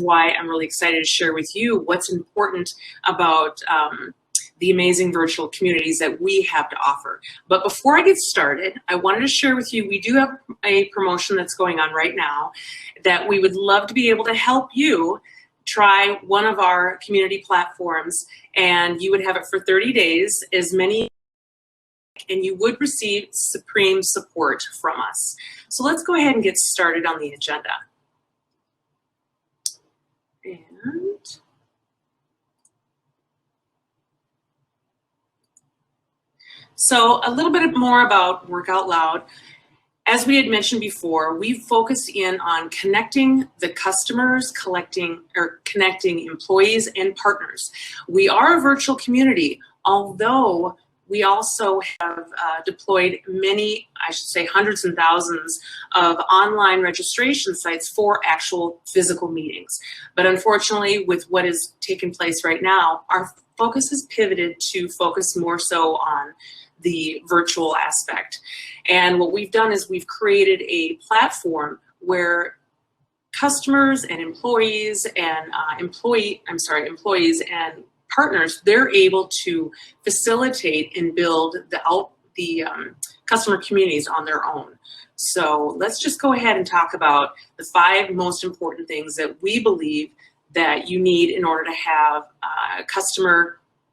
why I'm really excited to share with you what's important about the amazing virtual communities that we have to offer. But before I get started, I wanted to share with you, we do have a promotion that's going on right now that we would love to be able to help you try one of our community platforms, and you would have it for 30 days, as many, and you would receive supreme support from us. So let's go ahead and get started on the agenda. And so a little bit more about Work Out Loud. As we had mentioned before, we've focused in on connecting the customers, connecting employees and partners. We are a virtual community, although we also have deployed many, I should say hundreds and thousands of online registration sites for actual physical meetings. But unfortunately, with what is taking place right now, our focus has pivoted to focus more so on the virtual aspect. And what we've done is we've created a platform where customers and employees and employees and partners, they're able to facilitate and build the customer communities on their own. So let's just go ahead and talk about the 5 most important things that we believe that you need in order to have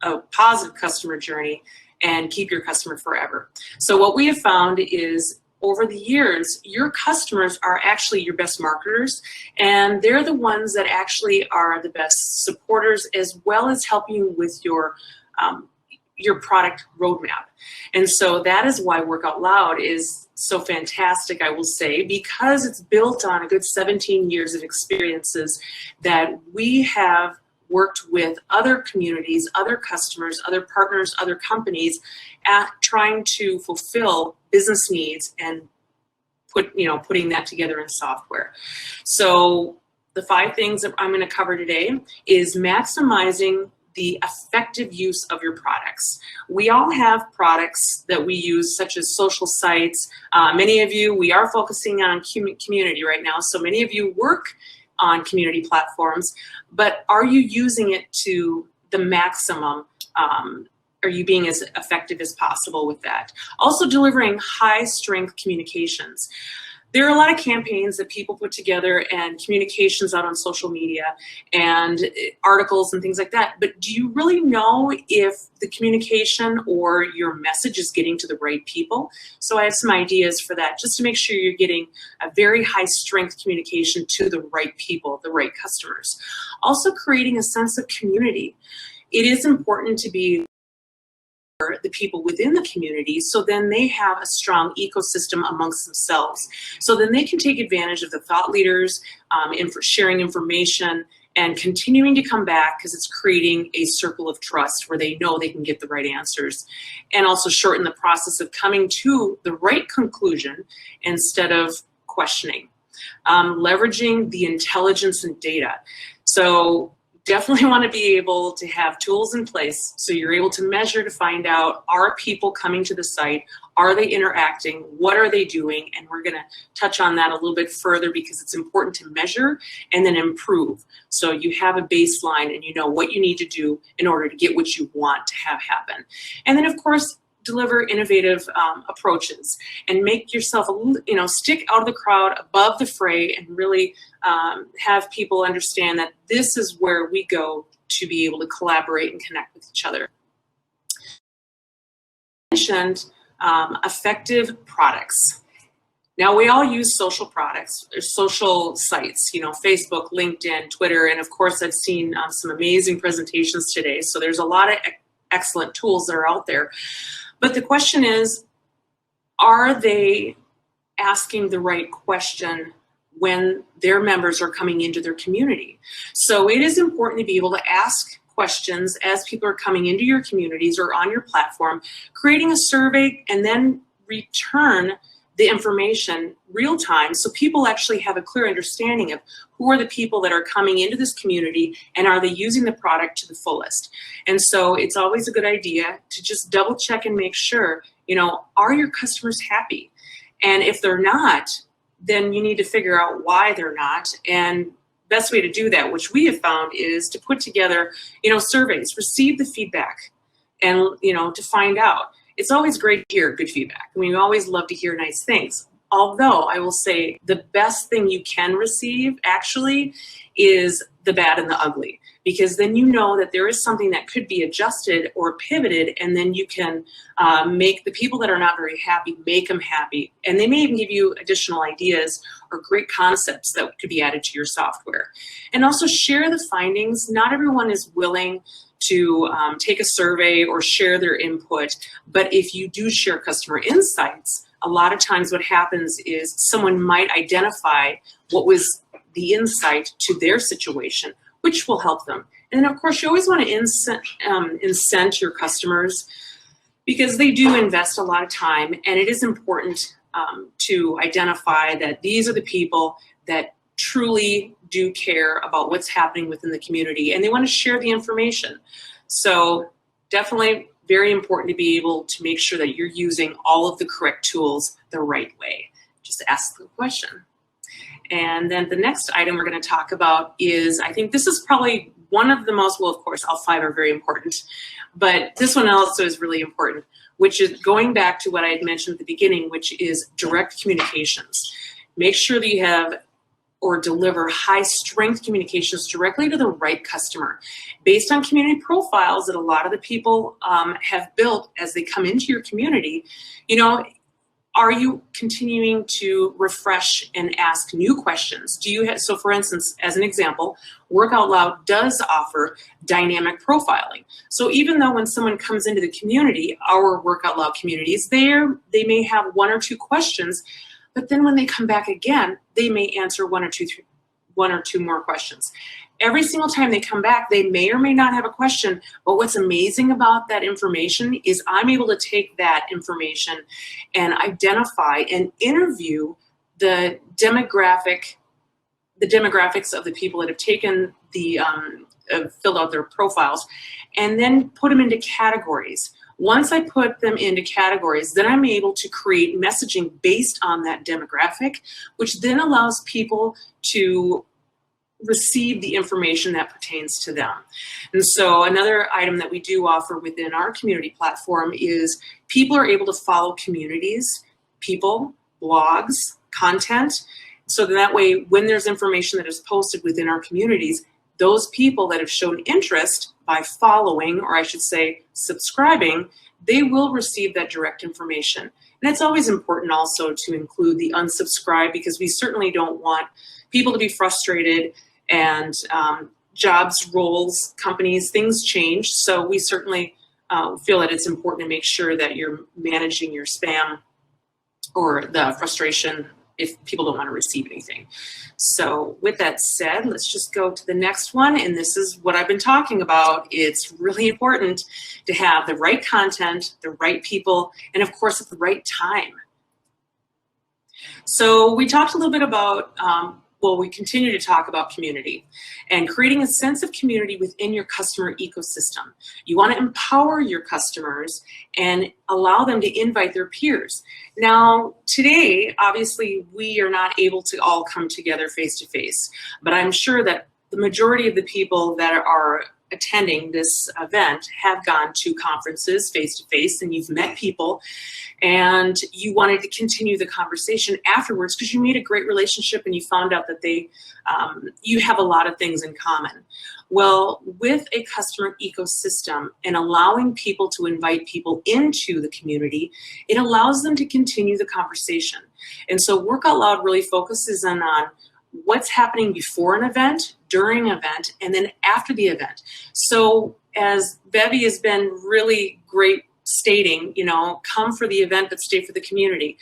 a positive customer journey and keep your customer forever. So what we have found is over the years, your customers are actually your best marketers, and they're the ones that actually are the best supporters, as well as helping you with your product roadmap. And so that is why Work Out Loud is so fantastic, I will say, because it's built on a good 17 years of experiences that we have worked with other communities, other customers, other partners, other companies at trying to fulfill business needs and putting that together in software. So the 5 things that I'm going to cover today is maximizing the effective use of your products. We all have products that we use, such as social sites. Many of you, we are focusing on community right now, so many of you work on community platforms, but are you using it to the maximum? Are you being as effective as possible with that? Also delivering high strength communications. There are a lot of campaigns that people put together and communications out on social media and articles and things like that, but do you really know if the communication or your message is getting to the right people? So I have some ideas for that, just to make sure you're getting a very high strength communication to the right people, the right customers. Also creating a sense of community. It is important to be the people within the community, so then they have a strong ecosystem amongst themselves. So then they can take advantage of the thought leaders for sharing information and continuing to come back, because it's creating a circle of trust where they know they can get the right answers, and also shorten the process of coming to the right conclusion instead of questioning. Leveraging the intelligence and data. So definitely want to be able to have tools in place so you're able to measure to find out, are people coming to the site? Are they interacting? What are they doing? And we're going to touch on that a little bit further, because it's important to measure and then improve. So you have a baseline and you know what you need to do in order to get what you want to have happen. And then, of course, deliver innovative approaches and make yourself, stick out of the crowd, above the fray, and really have people understand that this is where we go to be able to collaborate and connect with each other. I mentioned effective products. Now, we all use social products, or social sites, Facebook, LinkedIn, Twitter, and of course I've seen some amazing presentations today. So there's a lot of excellent tools that are out there. But the question is, are they asking the right question when their members are coming into their community? So it is important to be able to ask questions as people are coming into your communities or on your platform, creating a survey, and then return the information real time so people actually have a clear understanding of who are the people that are coming into this community and are they using the product to the fullest. And so it's always a good idea to just double check and make sure, are your customers happy? And if they're not, then you need to figure out why they're not and best way to do that, which we have found, is to put together, surveys, receive the feedback, and, to find out. It's always great to hear good feedback. We always love to hear nice things. Although I will say the best thing you can receive actually is the bad and the ugly, because then you know that there is something that could be adjusted or pivoted, and then you can make the people that are not very happy, make them happy. And they may even give you additional ideas or great concepts that could be added to your software. And also share the findings. Not everyone is willing to take a survey or share their input, but if you do share customer insights, a lot of times what happens is someone might identify what was the insight to their situation, which will help them. And of course, you always want to incent your customers, because they do invest a lot of time, and it is important to identify that these are the people that truly do care about what's happening within the community, and they want to share the information. So definitely very important to be able to make sure that you're using all of the correct tools the right way. Just ask the question. And then the next item we're going to talk about is, I think this is probably one of the most, well, of course, all 5 are very important, but this one also is really important, which is going back to what I had mentioned at the beginning, which is direct communications. Make sure that you have or deliver high strength communications directly to the right customer based on community profiles that a lot of the people have built as they come into your community. Are you continuing to refresh and ask new questions? Do you have, so for instance, as an example, WorkOutLoud does offer dynamic profiling. So even though when someone comes into the community, our WorkOutLoud communities, they may have 1 or 2 questions, but then when they come back again, they may answer 1 or 2 more questions. Every single time they come back, they may or may not have a question, but what's amazing about that information is I'm able to take that information and identify and interview the demographics of the people that have taken filled out their profiles, and then put them into categories. Once I put them into categories, then I'm able to create messaging based on that demographic, which then allows people to receive the information that pertains to them. And so another item that we do offer within our community platform is people are able to follow communities, people, blogs, content, so that way when there's information that is posted within our communities, those people that have shown interest by following, or I should say subscribing, they will receive that direct information. And it's always important also to include the unsubscribe, because we certainly don't want people to be frustrated, and jobs, roles, companies, things change. So we certainly feel that it's important to make sure that you're managing your spam or the frustration if people don't want to receive anything. So with that said, let's just go to the next one. And this is what I've been talking about. It's really important to have the right content, the right people, and of course at the right time. So we talked a little bit about we continue to talk about community and creating a sense of community within your customer ecosystem. You want to empower your customers and allow them to invite their peers. Now, today, obviously, we are not able to all come together face-to-face, but I'm sure that the majority of the people that are attending this event have gone to conferences face-to-face, and you've met people and you wanted to continue the conversation afterwards because you made a great relationship and you found out that you have a lot of things in common. Well, with a customer ecosystem and allowing people to invite people into the community, it allows them to continue the conversation. And so WorkOutLoud really focuses on what's happening before an event, during an event, and then after the event. So as Bevy has been really great stating, come for the event, but stay for the community.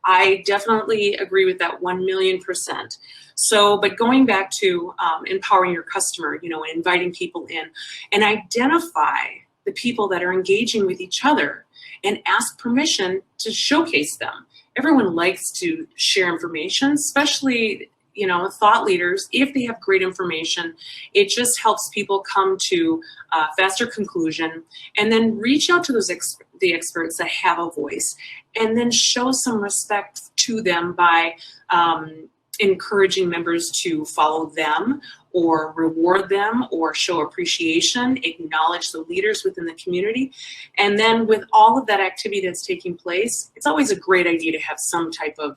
I definitely agree with that 1,000,000%. So, but going back to empowering your customer, inviting people in, and identify the people that are engaging with each other and ask permission to showcase them. Everyone likes to share information, especially thought leaders. If they have great information, it just helps people come to a faster conclusion, and then reach out to the experts that have a voice, and then show some respect to them by encouraging members to follow them or reward them or show appreciation, acknowledge the leaders within the community. And then with all of that activity that's taking place, it's always a great idea to have some type of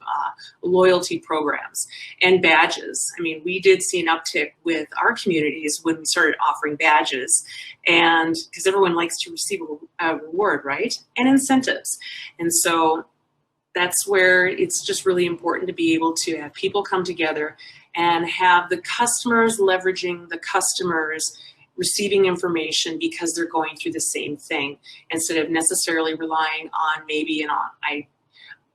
loyalty programs and badges. I mean, we did see an uptick with our communities when we started offering badges, and because everyone likes to receive a reward, right? And incentives. And so that's where it's just really important to be able to have people come together and have the customers leveraging the customers receiving information because they're going through the same thing, instead of necessarily relying on maybe I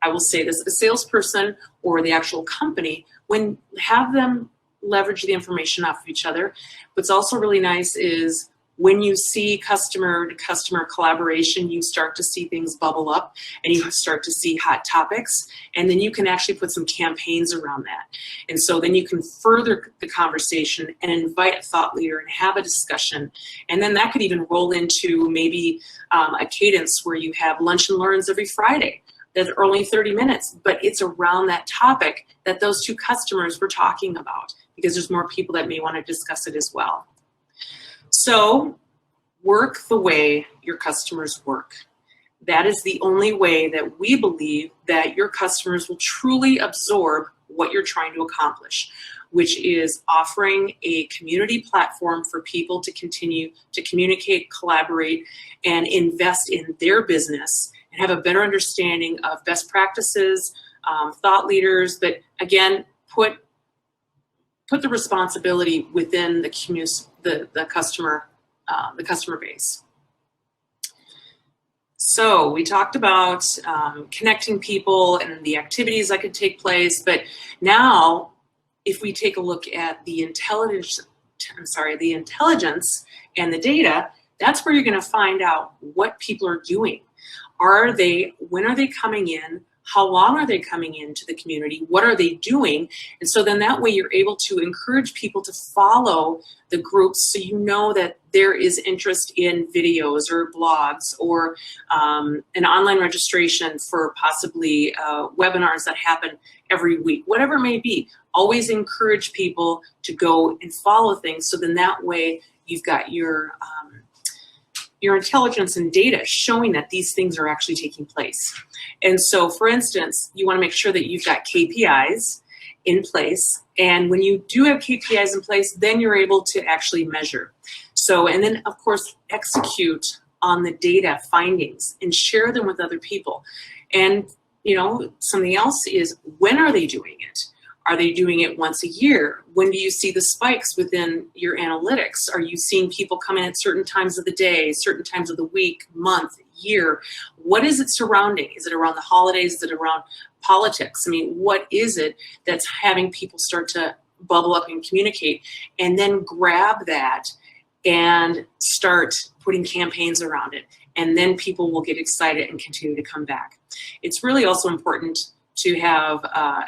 will say this, a salesperson or the actual company, when have them leverage the information off of each other. What's also really nice is when you see customer to customer collaboration, you start to see things bubble up and you start to see hot topics, and then you can actually put some campaigns around that. And so then you can further the conversation and invite a thought leader and have a discussion. And then that could even roll into maybe a cadence where you have lunch and learns every Friday that are only 30 minutes, but it's around that topic that those two customers were talking about, because there's more people that may want to discuss it as well. So work the way your customers work. That is the only way that we believe that your customers will truly absorb what you're trying to accomplish, which is offering a community platform for people to continue to communicate, collaborate, and invest in their business and have a better understanding of best practices, thought leaders, but again, put the responsibility within the customer base. So we talked about connecting people and the activities that could take place, but now if we take a look at the intelligence and the data, that's where you're going to find out what people are doing. When are they coming in? How long are they coming into the community? What are they doing? And so then that way you're able to encourage people to follow the groups, so you know that there is interest in videos or blogs or an online registration for possibly webinars that happen every week, whatever it may be. Always encourage people to go and follow things, so then that way you've got your intelligence and data showing that these things are actually taking place. And so, for instance, you want to make sure that you've got KPIs in place. And when you do have KPIs in place, then you're able to actually measure. So, and then of course, execute on the data findings and share them with other people. And, you know, something else is, when are they doing it? Are they doing it once a year? When do you see the spikes within your analytics? Are you seeing people come in at certain times of the day, certain times of the week, month, year? What is it surrounding? Is it around the holidays? Is it around politics? I mean, what is it that's having people start to bubble up and communicate? And then grab that and start putting campaigns around it. And then people will get excited and continue to come back. It's really also important to have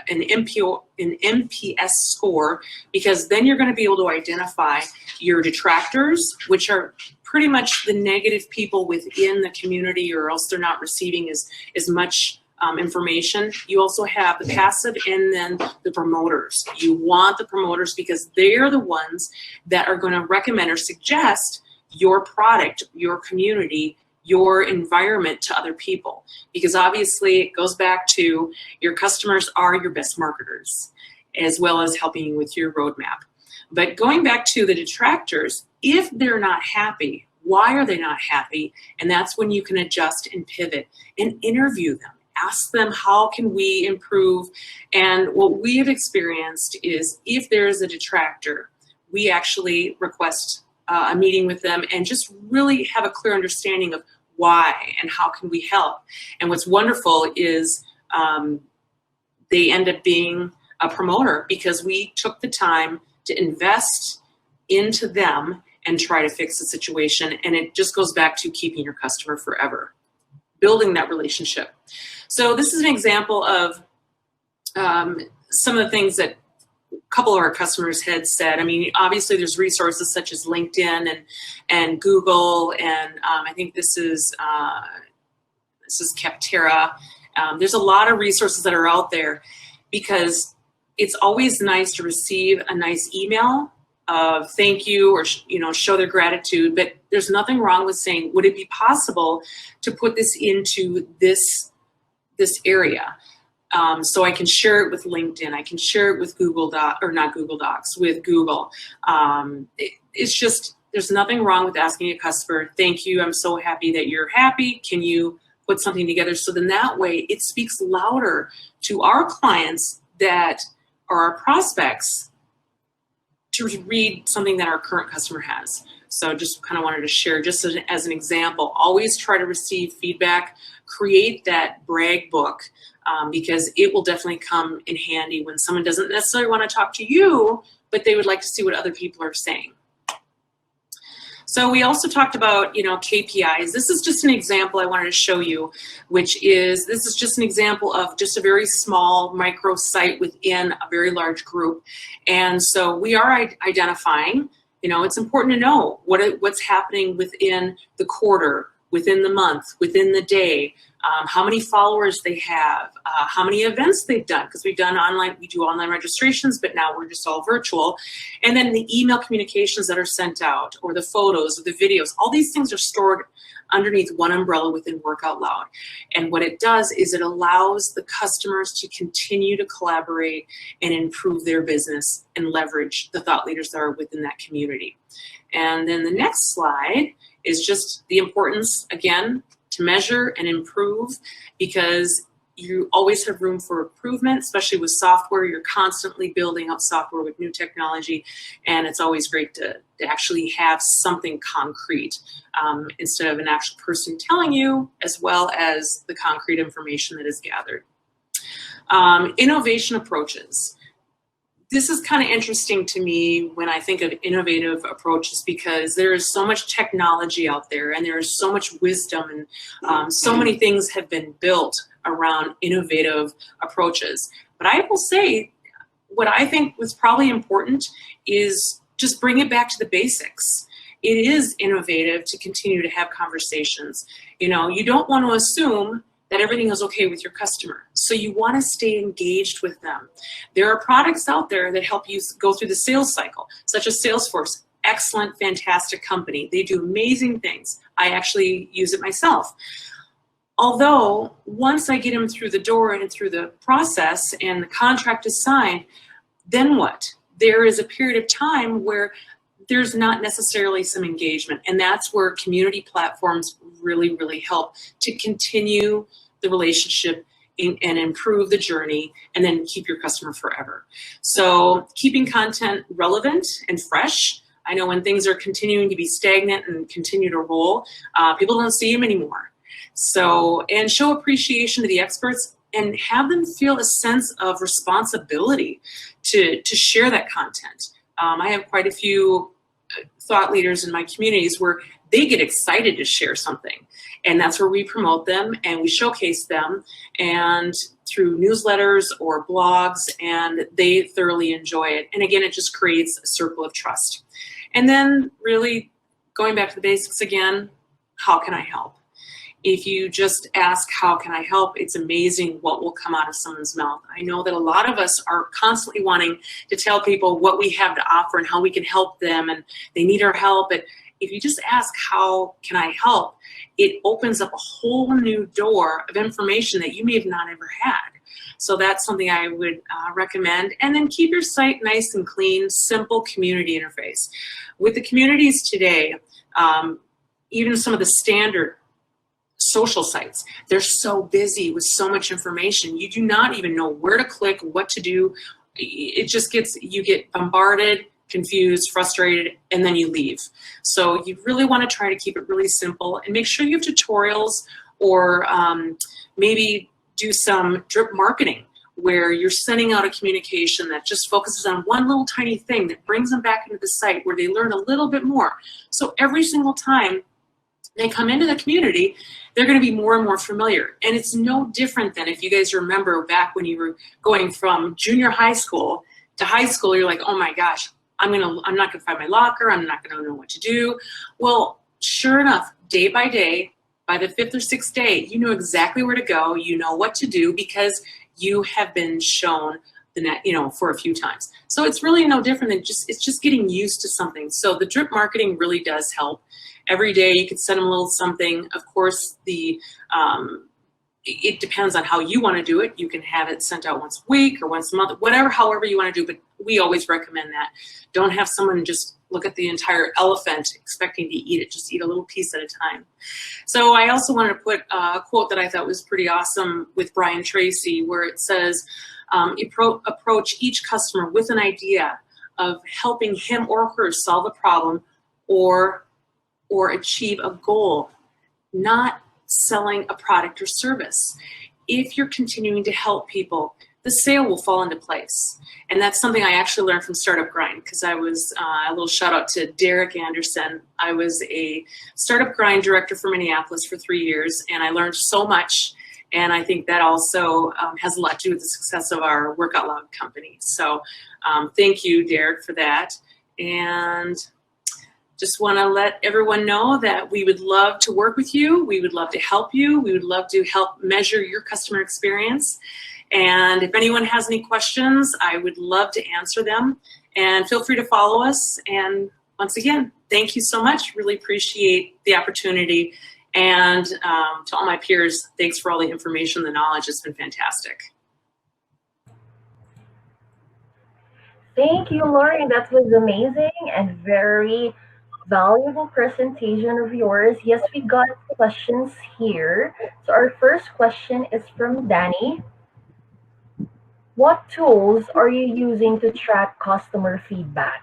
an NPS score, because then you're going to be able to identify your detractors, which are pretty much the negative people within the community, or else they're not receiving as much information. You also have the passive and then the promoters. You want the promoters because they're the ones that are going to recommend or suggest your product, your community, your environment to other people, because obviously it goes back to your customers are your best marketers, as well as helping you with your roadmap. But going back to the detractors, if they're not happy, why are they not happy? And that's when you can adjust and pivot and interview them. Ask them, how can we improve? And what we have experienced is, if there's a detractor, we actually request a meeting with them and just really have a clear understanding of why and how can we help. And what's wonderful is they end up being a promoter, because we took the time to invest into them and try to fix the situation. And it just goes back to keeping your customer forever, building that relationship. So this is an example of some of the things that a couple of our customers had said. I mean, obviously there's resources such as LinkedIn and Google, and I think this is Capterra. There's a lot of resources that are out there, because it's always nice to receive a nice email of thank you or show their gratitude, but there's nothing wrong with saying, would it be possible to put this into this area? So I can share it with LinkedIn. I can share it with Google with Google. It's just, there's nothing wrong with asking a customer, thank you, I'm so happy that you're happy. Can you put something together? So then that way it speaks louder to our clients that are our prospects to read something that our current customer has. So just kind of wanted to share just as an example, always try to receive feedback, create that brag book, because it will definitely come in handy when someone doesn't necessarily want to talk to you, but they would like to see what other people are saying. So we also talked about, KPIs. This is just an example I wanted to show you, this is just an example of just a very small micro site within a very large group. And so we are identifying, it's important to know what's happening within the quarter, within the month, within the day, how many followers they have, how many events they've done, because we do online registrations, but now we're just all virtual. And then the email communications that are sent out, or the photos, or the videos, all these things are stored underneath one umbrella within WorkOutLoud. And what it does is it allows the customers to continue to collaborate and improve their business and leverage the thought leaders that are within that community. And then the next slide is just the importance, again, to measure and improve, because you always have room for improvement, especially with software. You're constantly building up software with new technology, and it's always great to actually have something concrete instead of an actual person telling you, as well as the concrete information that is gathered. Innovation approaches. This is kind of interesting to me when I think of innovative approaches, because there is so much technology out there and there is so much wisdom, and so many things have been built around innovative approaches. But I will say, what I think was probably important is just bring it back to the basics. It is innovative to continue to have conversations. You don't want to assume that everything is okay with your customer. So you want to stay engaged with them. There are products out there that help you go through the sales cycle, such as Salesforce. Excellent, fantastic company. They do amazing things. I actually use it myself. Although, once I get them through the door and through the process and the contract is signed, then what? There is a period of time where there's not necessarily some engagement, and that's where community platforms really, really help to continue the relationship and improve the journey, and then keep your customer forever. So keeping content relevant and fresh. I know when things are continuing to be stagnant and continue to roll, people don't see them anymore. So, and show appreciation to the experts and have them feel a sense of responsibility to share that content. I have quite a few thought leaders in my communities where they get excited to share something, and that's where we promote them and we showcase them, and through newsletters or blogs, and they thoroughly enjoy it. And again, it just creates a circle of trust. And then really going back to the basics again, how can I help? If you just ask, how can I help? It's amazing what will come out of someone's mouth. I know that a lot of us are constantly wanting to tell people what we have to offer and how we can help them, and they need our help. But if you just ask, how can I help? It opens up a whole new door of information that you may have not ever had. So that's something I would recommend. And then keep your site nice and clean, simple community interface. With the communities today, even some of the standard social sites, they're so busy with so much information. You do not even know where to click, what to do. It just you get bombarded, confused, frustrated, and then you leave. So you really want to try to keep it really simple, and make sure you have tutorials, or maybe do some drip marketing where you're sending out a communication that just focuses on one little tiny thing that brings them back into the site where they learn a little bit more. So every single time they come into the community, they're going to be more and more familiar. And it's no different than, if you guys remember back when you were going from junior high school to high school, you're like, oh my gosh, I'm not going to find my locker. I'm not going to know what to do. Well, sure enough, day by day, by the 5th or 6th day, you know exactly where to go. You know what to do because you have been shown for a few times. So it's really no different than it's just getting used to something. So the drip marketing really does help. Every day you could send them a little something. Of course, it depends on how you want to do it. You can have it sent out once a week or once a month, however you want to do, but we always recommend that. Don't have someone just look at the entire elephant expecting to eat it. Just eat a little piece at a time. So I also wanted to put a quote that I thought was pretty awesome with Brian Tracy, where it says, approach each customer with an idea of helping him or her solve a problem or achieve a goal, not selling a product or service. If you're continuing to help people, the sale will fall into place. And that's something I actually learned from Startup Grind, because I was a little shout out to Derek Anderson. I was a Startup Grind director for Minneapolis for 3 years, and I learned so much. And I think that also has a lot to do with the success of our Work Out Loud company. So thank you, Derek, for that. And just want to let everyone know that we would love to work with you. We would love to help you. We would love to help measure your customer experience. And if anyone has any questions, I would love to answer them. And feel free to follow us. And once again, thank you so much. Really appreciate the opportunity. And to all my peers, thanks for all the information, the knowledge. It's been fantastic. Thank you, Lauren. That was amazing and very valuable presentation of yours. Yes, we got questions here. So our first question is from Danny. What tools are you using to track customer feedback?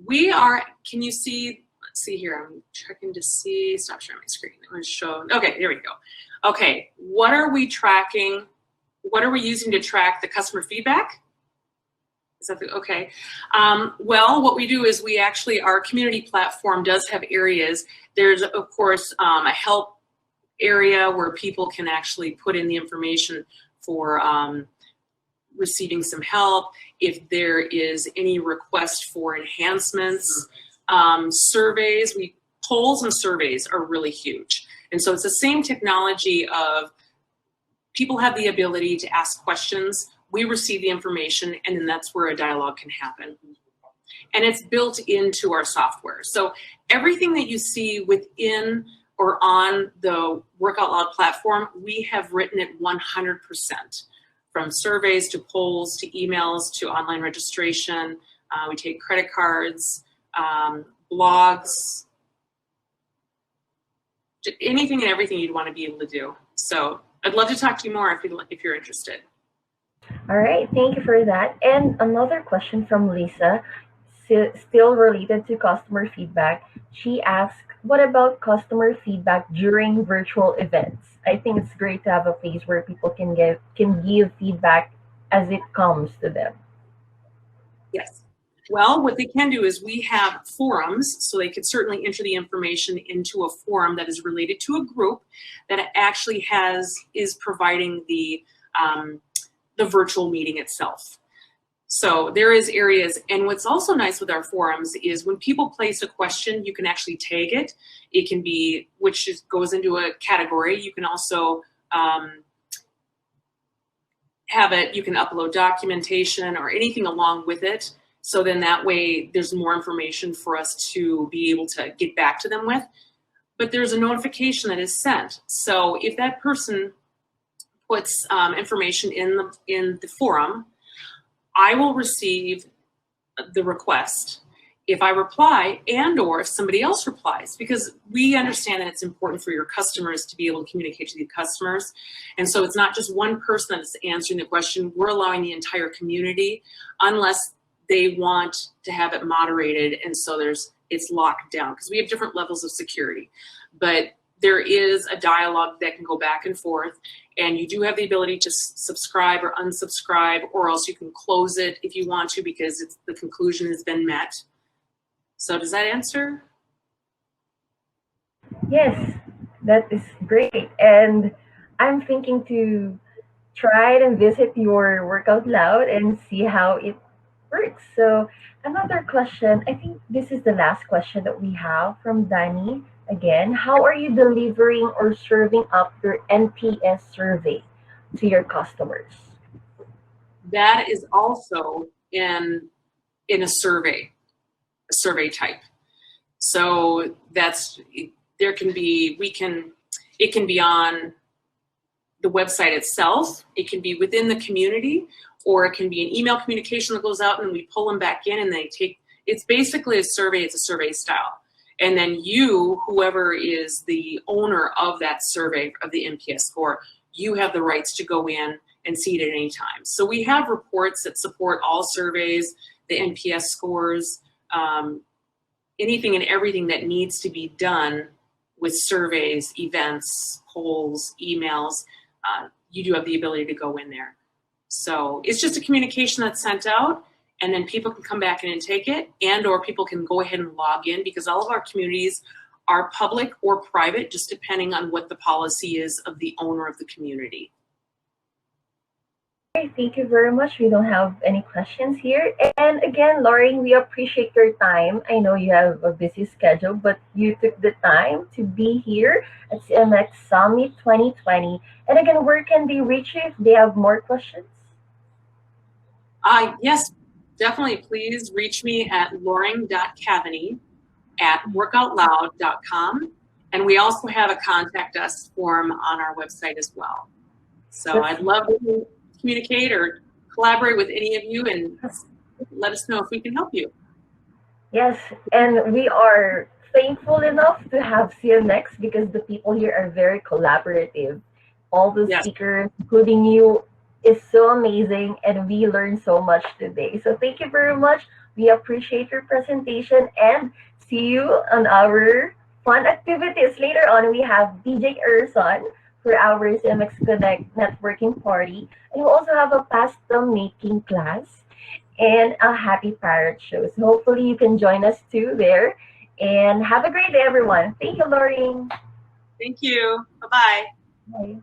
Can you see, let's see here, I'm checking to see, stop sharing my screen. I'm going to show, okay, there we go. Okay, what are we tracking? What are we using to track the customer feedback? Is that okay? Well, what we do is our community platform does have areas. There's, of course, a help area where people can actually put in the information for receiving some help. If there is any request for enhancements, surveys, polls and surveys are really huge. And so it's the same technology of people have the ability to ask questions. We receive the information, and then that's where a dialogue can happen. And it's built into our software. So everything that you see within or on the Work Out Loud platform, we have written it 100%, from surveys to polls to emails to online registration. We take credit cards, blogs, anything and everything you'd want to be able to do. So I'd love to talk to you more if you're interested. All right, thank you for that. And another question from Lisa, still related to customer feedback. She asked, what about customer feedback during virtual events? I think it's great to have a place where people can give feedback as it comes to them. Yes. Well, what they can do is we have forums, so they could certainly enter the information into a forum that is related to a group that actually is providing the virtual meeting itself. So there is areas, and what's also nice with our forums is when people place a question, you can actually tag it. It can be, goes into a category. You can also have it, you can upload documentation or anything along with it. So then that way there's more information for us to be able to get back to them with. But there's a notification that is sent. So if that person puts information in the forum, I will receive the request if I reply or if somebody else replies, because we understand that it's important for your customers to be able to communicate to the customers. And so it's not just one person that's answering the question. We're allowing the entire community, unless they want to have it moderated, and so it's locked down, because we have different levels of security. But there is a dialogue that can go back and forth, and you do have the ability to subscribe or unsubscribe, or else you can close it if you want to, because the conclusion has been met. So does that answer? Yes, that is great. And I'm thinking to try it and visit your Work Out Loud and see how it works. So another question, I think this is the last question that we have from Danny. Again, how are you delivering or serving up your NPS survey to your customers? that is also in a survey type. So it can be on the website itself, it can be within the community, or it can be an email communication that goes out and we pull them back in and it's basically a survey, it's a survey style. And then whoever is the owner of that survey, of the NPS score, you have the rights to go in and see it at any time. So we have reports that support all surveys, the NPS scores, anything and everything that needs to be done with surveys, events, polls, emails. You do have the ability to go in there. So it's just a communication that's sent out, and then people can come back in and take it, or people can go ahead and log in, because all of our communities are public or private, just depending on what the policy is of the owner of the community. Okay, thank you very much. We don't have any questions here. And again, Lauren, we appreciate your time. I know you have a busy schedule, but you took the time to be here at CMX Summit 2020. And again, where can they reach you if they have more questions? Yes, definitely. Please reach me at loring.kaveney@workoutloud.com. And we also have a contact us form on our website as well. So I'd love to communicate or collaborate with any of you, and let us know if we can help you. Yes, and we are thankful enough to have CMX because the people here are very collaborative. All the speakers, including you, is so amazing, and we learned so much today. So thank you very much. We appreciate your presentation, and see you on our fun activities. Later on, we have DJ Erson for our CMX Connect networking party. And we also have a pasta making class and a happy parrot show. So hopefully you can join us too there. And have a great day, everyone. Thank you, Lauren. Thank you. Bye-bye. Bye.